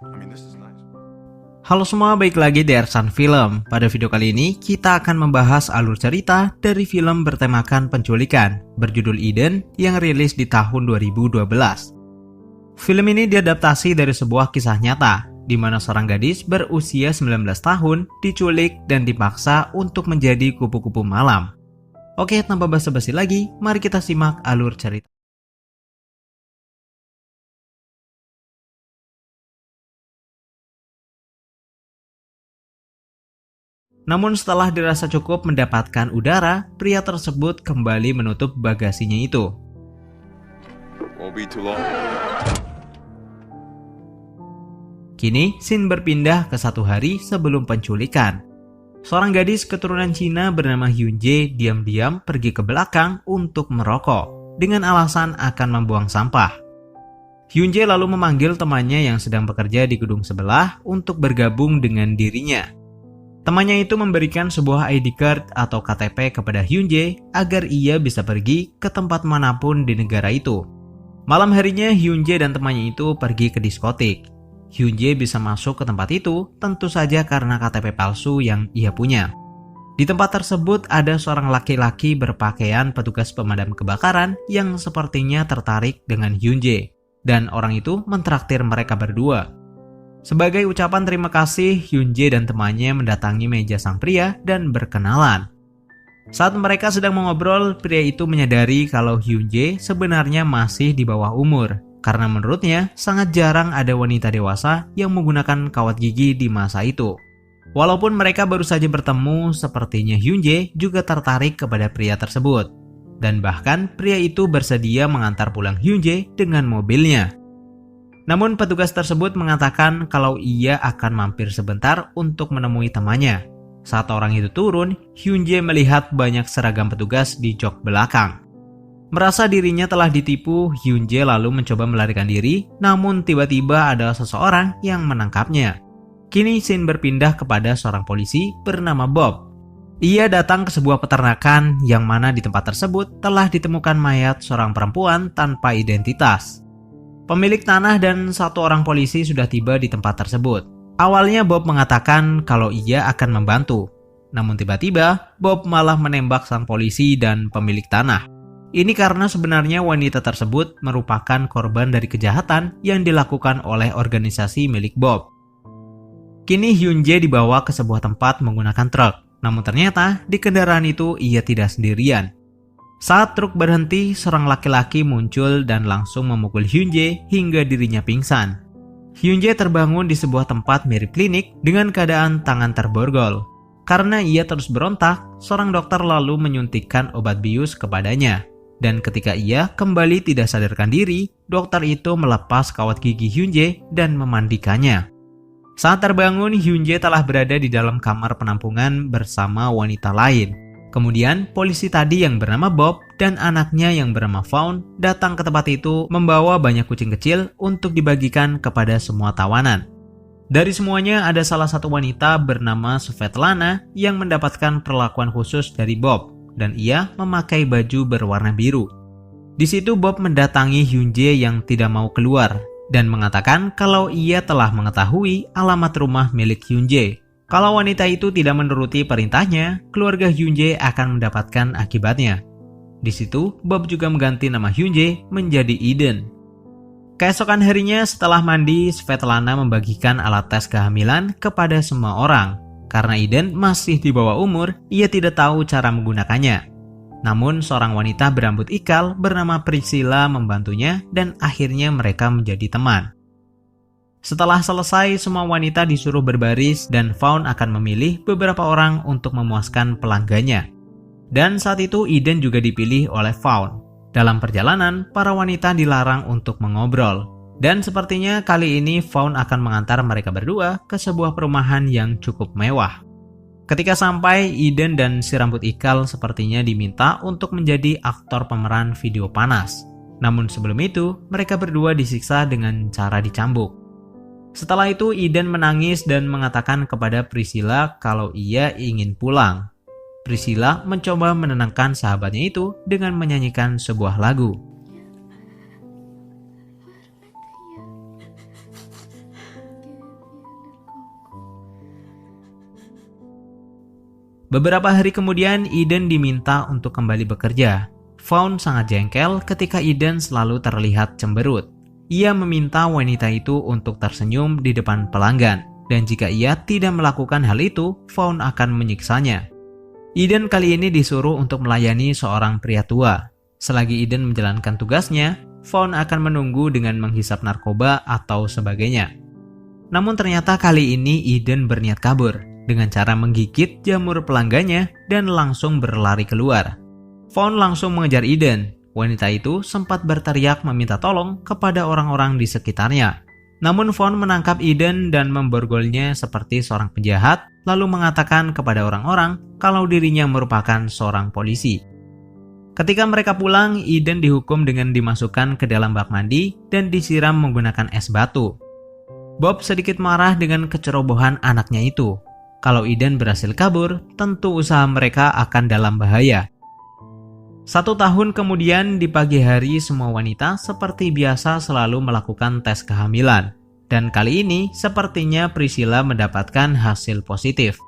This is nice. Halo semua, balik lagi di Ersan Film. Pada video kali ini, kita akan membahas alur cerita dari film bertemakan penculikan, berjudul Eden, yang rilis di tahun 2012. Film ini diadaptasi dari sebuah kisah nyata, di mana seorang gadis berusia 19 tahun diculik dan dipaksa untuk menjadi kupu-kupu malam. Oke, tanpa basa-basi lagi, mari kita simak alur cerita. Namun setelah dirasa cukup mendapatkan udara, pria tersebut kembali menutup bagasinya itu. Won't be too long. Kini, scene berpindah ke satu hari sebelum penculikan. Seorang gadis keturunan Cina bernama Hyunjae diam-diam pergi ke belakang untuk merokok, dengan alasan akan membuang sampah. Hyunjae lalu memanggil temannya yang sedang bekerja di gedung sebelah untuk bergabung dengan dirinya. Temannya itu memberikan sebuah ID card atau KTP kepada Hyunjae agar ia bisa pergi ke tempat manapun di negara itu. Malam harinya Hyunjae dan temannya itu pergi ke diskotik. Hyunjae bisa masuk ke tempat itu tentu saja karena KTP palsu yang ia punya. Di tempat tersebut ada seorang laki-laki berpakaian petugas pemadam kebakaran yang sepertinya tertarik dengan Hyunjae, dan orang itu mentraktir mereka berdua. Sebagai ucapan terima kasih, Hyunjae dan temannya mendatangi meja sang pria dan berkenalan. Saat mereka sedang mengobrol, pria itu menyadari kalau Hyunjae sebenarnya masih di bawah umur, karena menurutnya sangat jarang ada wanita dewasa yang menggunakan kawat gigi di masa itu. Walaupun mereka baru saja bertemu, sepertinya Hyunjae juga tertarik kepada pria tersebut. Dan bahkan pria itu bersedia mengantar pulang Hyunjae dengan mobilnya. Namun petugas tersebut mengatakan kalau ia akan mampir sebentar untuk menemui temannya. Saat orang itu turun, Hyunjae melihat banyak seragam petugas di jok belakang. Merasa dirinya telah ditipu, Hyunjae lalu mencoba melarikan diri, namun tiba-tiba ada seseorang yang menangkapnya. Kini scene berpindah kepada seorang polisi bernama Bob. Ia datang ke sebuah peternakan yang mana di tempat tersebut telah ditemukan mayat seorang perempuan tanpa identitas. Pemilik tanah dan satu orang polisi sudah tiba di tempat tersebut. Awalnya Bob mengatakan kalau ia akan membantu. Namun tiba-tiba Bob malah menembak sang polisi dan pemilik tanah. Ini karena sebenarnya wanita tersebut merupakan korban dari kejahatan yang dilakukan oleh organisasi milik Bob. Kini Hyunjae dibawa ke sebuah tempat menggunakan truk. Namun ternyata di kendaraan itu ia tidak sendirian. Saat truk berhenti, seorang laki-laki muncul dan langsung memukul Hyunjae hingga dirinya pingsan. Hyunjae terbangun di sebuah tempat mirip klinik dengan keadaan tangan terborgol. Karena ia terus berontak, seorang dokter lalu menyuntikkan obat bius kepadanya. Dan ketika ia kembali tidak sadarkan diri, dokter itu melepas kawat gigi Hyunjae dan memandikannya. Saat terbangun, Hyunjae telah berada di dalam kamar penampungan bersama wanita lain. Kemudian, polisi tadi yang bernama Bob dan anaknya yang bernama Fawn datang ke tempat itu membawa banyak kucing kecil untuk dibagikan kepada semua tawanan. Dari semuanya ada salah satu wanita bernama Svetlana yang mendapatkan perlakuan khusus dari Bob, dan ia memakai baju berwarna biru. Di situ Bob mendatangi Hyunjae yang tidak mau keluar dan mengatakan kalau ia telah mengetahui alamat rumah milik Hyunjae. Kalau wanita itu tidak menuruti perintahnya, keluarga Hyunjae akan mendapatkan akibatnya. Di situ, Bob juga mengganti nama Hyunjae menjadi Eden. Keesokan harinya setelah mandi, Svetlana membagikan alat tes kehamilan kepada semua orang. Karena Eden masih di bawah umur, ia tidak tahu cara menggunakannya. Namun, seorang wanita berambut ikal bernama Priscilla membantunya dan akhirnya mereka menjadi teman. Setelah selesai, semua wanita disuruh berbaris dan Fawn akan memilih beberapa orang untuk memuaskan pelanggannya. Dan saat itu Eden juga dipilih oleh Fawn. Dalam perjalanan, para wanita dilarang untuk mengobrol. Dan sepertinya kali ini Fawn akan mengantar mereka berdua ke sebuah perumahan yang cukup mewah. Ketika sampai, Eden dan si rambut ikal sepertinya diminta untuk menjadi aktor pemeran video panas. Namun sebelum itu, mereka berdua disiksa dengan cara dicambuk. Setelah itu Eden menangis dan mengatakan kepada Priscilla kalau ia ingin pulang. Priscilla mencoba menenangkan sahabatnya itu dengan menyanyikan sebuah lagu. Beberapa hari kemudian, Eden diminta untuk kembali bekerja. Vaughn sangat jengkel ketika Eden selalu terlihat cemberut. Ia meminta wanita itu untuk tersenyum di depan pelanggan, dan jika ia tidak melakukan hal itu, Vaughn akan menyiksanya. Eden kali ini disuruh untuk melayani seorang pria tua. Selagi Eden menjalankan tugasnya, Vaughn akan menunggu dengan menghisap narkoba atau sebagainya. Namun ternyata kali ini Eden berniat kabur dengan cara menggigit jamur pelanggannya dan langsung berlari keluar. Vaughn langsung mengejar Eden. Wanita itu sempat berteriak meminta tolong kepada orang-orang di sekitarnya. Namun Vaughn menangkap Eden dan memborgolnya seperti seorang penjahat, lalu mengatakan kepada orang-orang kalau dirinya merupakan seorang polisi. Ketika mereka pulang, Eden dihukum dengan dimasukkan ke dalam bak mandi dan disiram menggunakan es batu. Bob sedikit marah dengan kecerobohan anaknya itu. Kalau Eden berhasil kabur, tentu usaha mereka akan dalam bahaya. 1 tahun kemudian, di pagi hari semua wanita seperti biasa selalu melakukan tes kehamilan. Dan kali ini sepertinya Priscilla mendapatkan hasil positif.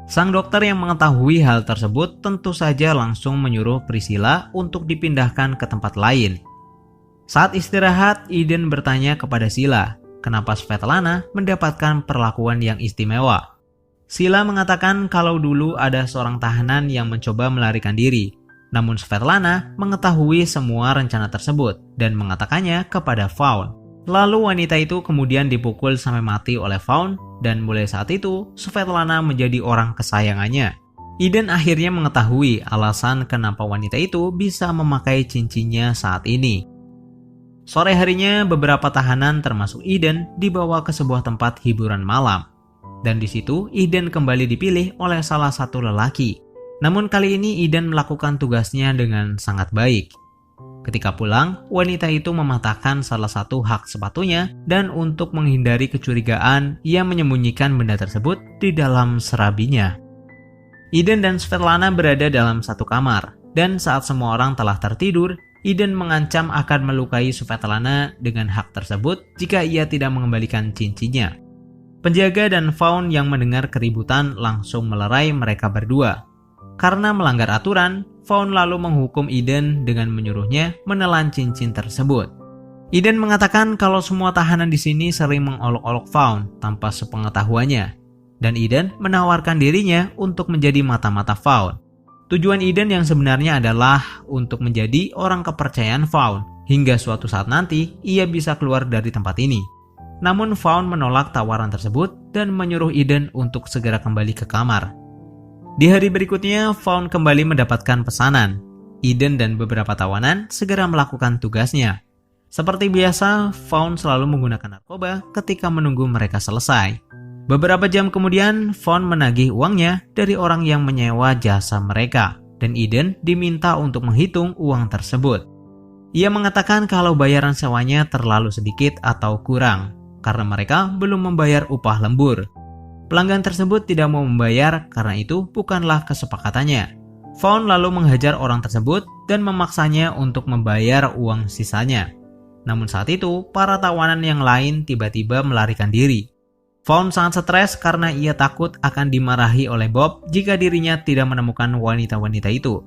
Sang dokter yang mengetahui hal tersebut tentu saja langsung menyuruh Priscilla untuk dipindahkan ke tempat lain. Saat istirahat, Eden bertanya kepada Sheila, kenapa Svetlana mendapatkan perlakuan yang istimewa. Sheila mengatakan kalau dulu ada seorang tahanan yang mencoba melarikan diri. Namun Svetlana mengetahui semua rencana tersebut dan mengatakannya kepada Vaughn. Lalu wanita itu kemudian dipukul sampai mati oleh Vaughn dan mulai saat itu Svetlana menjadi orang kesayangannya. Eden akhirnya mengetahui alasan kenapa wanita itu bisa memakai cincinnya saat ini. Sore harinya beberapa tahanan termasuk Eden dibawa ke sebuah tempat hiburan malam. Dan di situ Eden kembali dipilih oleh salah satu lelaki. Namun kali ini Eden melakukan tugasnya dengan sangat baik. Ketika pulang, wanita itu mematahkan salah satu hak sepatunya dan untuk menghindari kecurigaan, ia menyembunyikan benda tersebut di dalam serabinya. Eden dan Svetlana berada dalam satu kamar, dan saat semua orang telah tertidur, Eden mengancam akan melukai Svetlana dengan hak tersebut jika ia tidak mengembalikan cincinnya. Penjaga dan Vaughn yang mendengar keributan langsung melerai mereka berdua. Karena melanggar aturan, Vaughn lalu menghukum Eden dengan menyuruhnya menelan cincin tersebut. Eden mengatakan kalau semua tahanan di sini sering mengolok-olok Vaughn tanpa sepengetahuannya, dan Eden menawarkan dirinya untuk menjadi mata-mata Vaughn. Tujuan Eden yang sebenarnya adalah untuk menjadi orang kepercayaan Vaughn, hingga suatu saat nanti ia bisa keluar dari tempat ini. Namun Vaughn menolak tawaran tersebut dan menyuruh Eden untuk segera kembali ke kamar. Di hari berikutnya, Vaughn kembali mendapatkan pesanan. Eden dan beberapa tawanan segera melakukan tugasnya. Seperti biasa, Vaughn selalu menggunakan narkoba ketika menunggu mereka selesai. Beberapa jam kemudian, Vaughn menagih uangnya dari orang yang menyewa jasa mereka, dan Eden diminta untuk menghitung uang tersebut. Ia mengatakan kalau bayaran sewanya terlalu sedikit atau kurang, karena mereka belum membayar upah lembur. Pelanggan tersebut tidak mau membayar karena itu bukanlah kesepakatannya. Vaughn lalu menghajar orang tersebut dan memaksanya untuk membayar uang sisanya. Namun saat itu, para tawanan yang lain tiba-tiba melarikan diri. Vaughn sangat stres karena ia takut akan dimarahi oleh Bob jika dirinya tidak menemukan wanita-wanita itu.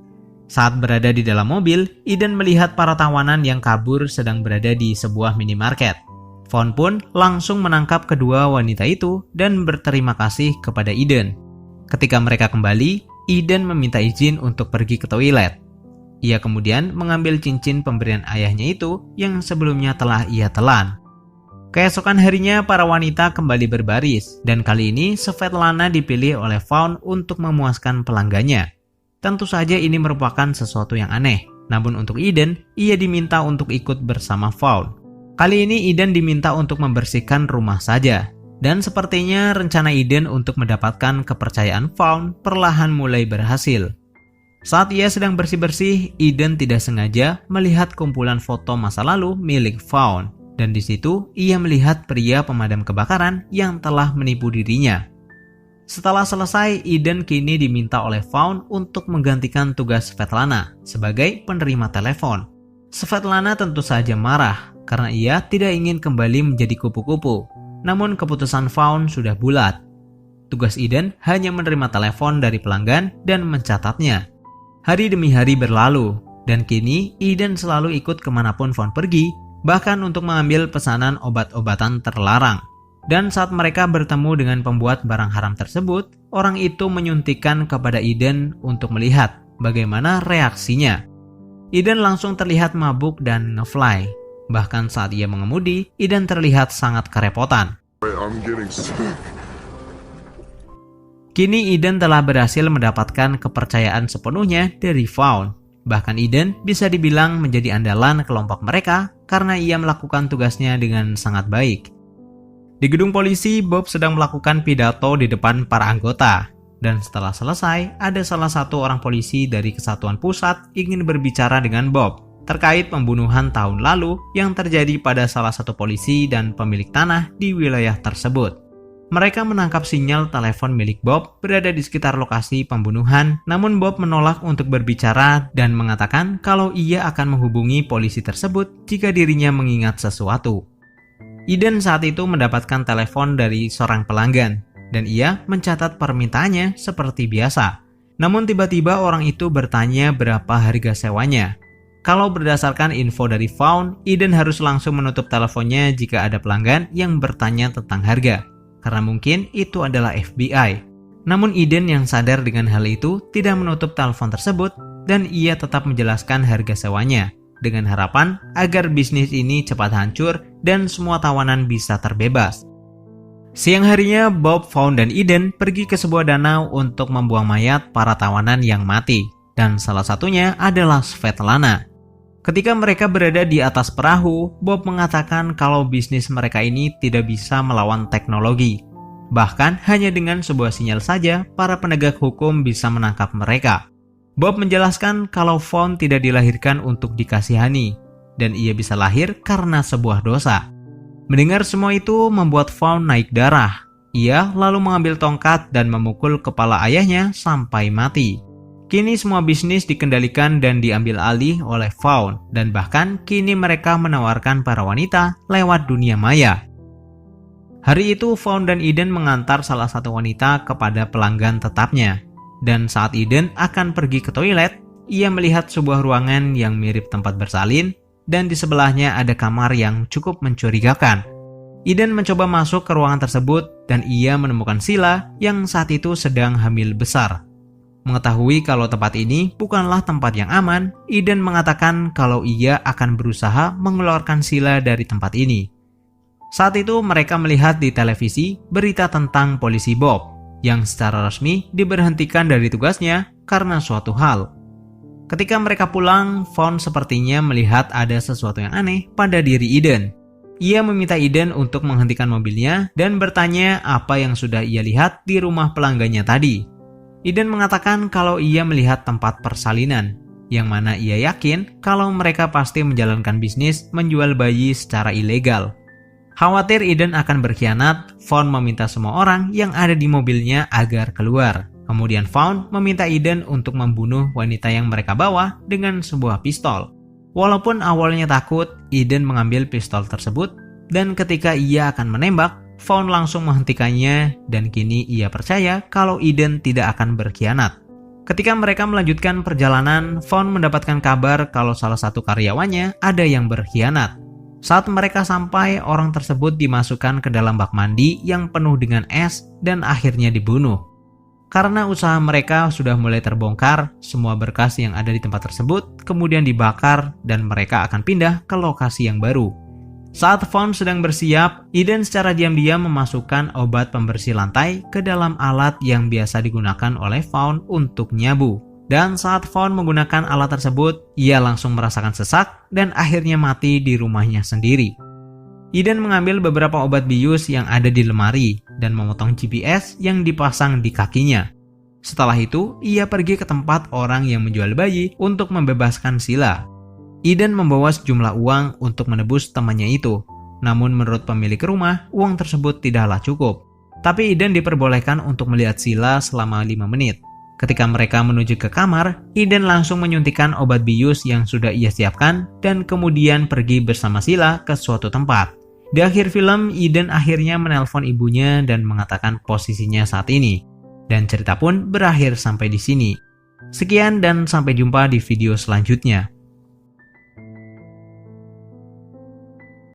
Saat berada di dalam mobil, Eden melihat para tawanan yang kabur sedang berada di sebuah minimarket. Vaughn pun langsung menangkap kedua wanita itu dan berterima kasih kepada Eden. Ketika mereka kembali, Eden meminta izin untuk pergi ke toilet. Ia kemudian mengambil cincin pemberian ayahnya itu yang sebelumnya telah ia telan. Keesokan harinya para wanita kembali berbaris dan kali ini Svetlana dipilih oleh Vaughn untuk memuaskan pelanggannya. Tentu saja ini merupakan sesuatu yang aneh, namun untuk Eden, ia diminta untuk ikut bersama Vaughn. Kali ini Eden diminta untuk membersihkan rumah saja, dan sepertinya rencana Eden untuk mendapatkan kepercayaan Vaughn perlahan mulai berhasil. Saat ia sedang bersih-bersih, Eden tidak sengaja melihat kumpulan foto masa lalu milik Vaughn, dan di situ ia melihat pria pemadam kebakaran yang telah menipu dirinya. Setelah selesai, Eden kini diminta oleh Vaughn untuk menggantikan tugas Svetlana sebagai penerima telepon. Svetlana tentu saja marah karena ia tidak ingin kembali menjadi kupu-kupu. Namun keputusan Vaughn sudah bulat. Tugas Eden hanya menerima telepon dari pelanggan dan mencatatnya. Hari demi hari berlalu, dan kini Eden selalu ikut kemanapun Vaughn pergi, bahkan untuk mengambil pesanan obat-obatan terlarang. Dan saat mereka bertemu dengan pembuat barang haram tersebut, orang itu menyuntikkan kepada Eden untuk melihat bagaimana reaksinya. Eden langsung terlihat mabuk dan ngefly. Bahkan saat ia mengemudi, Eden terlihat sangat kerepotan. I'm getting sick. Kini Eden telah berhasil mendapatkan kepercayaan sepenuhnya dari Vaughn. Bahkan Eden bisa dibilang menjadi andalan kelompok mereka karena ia melakukan tugasnya dengan sangat baik. Di gedung polisi, Bob sedang melakukan pidato di depan para anggota. Dan setelah selesai, ada salah satu orang polisi dari Kesatuan Pusat ingin berbicara dengan Bob terkait pembunuhan tahun lalu yang terjadi pada salah satu polisi dan pemilik tanah di wilayah tersebut. Mereka menangkap sinyal telepon milik Bob berada di sekitar lokasi pembunuhan, namun Bob menolak untuk berbicara dan mengatakan kalau ia akan menghubungi polisi tersebut jika dirinya mengingat sesuatu. Eden saat itu mendapatkan telepon dari seorang pelanggan, dan ia mencatat permintaannya seperti biasa. Namun tiba-tiba orang itu bertanya berapa harga sewanya. Kalau berdasarkan info dari Vaughn, Eden harus langsung menutup teleponnya jika ada pelanggan yang bertanya tentang harga, karena mungkin itu adalah FBI. Namun Eden yang sadar dengan hal itu tidak menutup telepon tersebut dan ia tetap menjelaskan harga sewanya dengan harapan agar bisnis ini cepat hancur dan semua tawanan bisa terbebas. Siang harinya, Bob, Vaughn, dan Eden pergi ke sebuah danau untuk membuang mayat para tawanan yang mati, dan salah satunya adalah Svetlana. Ketika mereka berada di atas perahu, Bob mengatakan kalau bisnis mereka ini tidak bisa melawan teknologi. Bahkan hanya dengan sebuah sinyal saja, para penegak hukum bisa menangkap mereka. Bob menjelaskan kalau Vaughn tidak dilahirkan untuk dikasihani, dan ia bisa lahir karena sebuah dosa. Mendengar semua itu membuat Vaughn naik darah. Ia lalu mengambil tongkat dan memukul kepala ayahnya sampai mati. Kini semua bisnis dikendalikan dan diambil alih oleh Vaughn, dan bahkan kini mereka menawarkan para wanita lewat dunia maya. Hari itu Vaughn dan Eden mengantar salah satu wanita kepada pelanggan tetapnya. Dan saat Eden akan pergi ke toilet, ia melihat sebuah ruangan yang mirip tempat bersalin, dan di sebelahnya ada kamar yang cukup mencurigakan. Eden mencoba masuk ke ruangan tersebut dan ia menemukan Sheila yang saat itu sedang hamil besar. Mengetahui kalau tempat ini bukanlah tempat yang aman, Eden mengatakan kalau ia akan berusaha mengeluarkan Sheila dari tempat ini. Saat itu mereka melihat di televisi berita tentang polisi Bob yang secara resmi diberhentikan dari tugasnya karena suatu hal. Ketika mereka pulang, Vaughn sepertinya melihat ada sesuatu yang aneh pada diri Eden. Ia meminta Eden untuk menghentikan mobilnya dan bertanya apa yang sudah ia lihat di rumah pelanggannya tadi. Eden mengatakan kalau ia melihat tempat persalinan, yang mana ia yakin kalau mereka pasti menjalankan bisnis menjual bayi secara ilegal. Khawatir Eden akan berkhianat, Vaughn meminta semua orang yang ada di mobilnya agar keluar. Kemudian Vaughn meminta Eden untuk membunuh wanita yang mereka bawa dengan sebuah pistol. Walaupun awalnya takut, Eden mengambil pistol tersebut dan ketika ia akan menembak, Vaughn langsung menghentikannya dan kini ia percaya kalau Eden tidak akan berkhianat. Ketika mereka melanjutkan perjalanan, Vaughn mendapatkan kabar kalau salah satu karyawannya ada yang berkhianat. Saat mereka sampai, orang tersebut dimasukkan ke dalam bak mandi yang penuh dengan es dan akhirnya dibunuh. Karena usaha mereka sudah mulai terbongkar, semua berkas yang ada di tempat tersebut kemudian dibakar dan mereka akan pindah ke lokasi yang baru. Saat Vaughn sedang bersiap, Eden secara diam-diam memasukkan obat pembersih lantai ke dalam alat yang biasa digunakan oleh Vaughn untuk nyabu. Dan saat Vaughn menggunakan alat tersebut, ia langsung merasakan sesak dan akhirnya mati di rumahnya sendiri. Eden mengambil beberapa obat bius yang ada di lemari dan memotong GPS yang dipasang di kakinya. Setelah itu, ia pergi ke tempat orang yang menjual bayi untuk membebaskan Sheila. Eden membawa sejumlah uang untuk menebus temannya itu. Namun menurut pemilik rumah, uang tersebut tidaklah cukup. Tapi Eden diperbolehkan untuk melihat Sheila selama 5 menit. Ketika mereka menuju ke kamar, Eden langsung menyuntikkan obat bius yang sudah ia siapkan dan kemudian pergi bersama Sheila ke suatu tempat. Di akhir film, Eden akhirnya menelpon ibunya dan mengatakan posisinya saat ini. Dan cerita pun berakhir sampai di sini. Sekian dan sampai jumpa di video selanjutnya.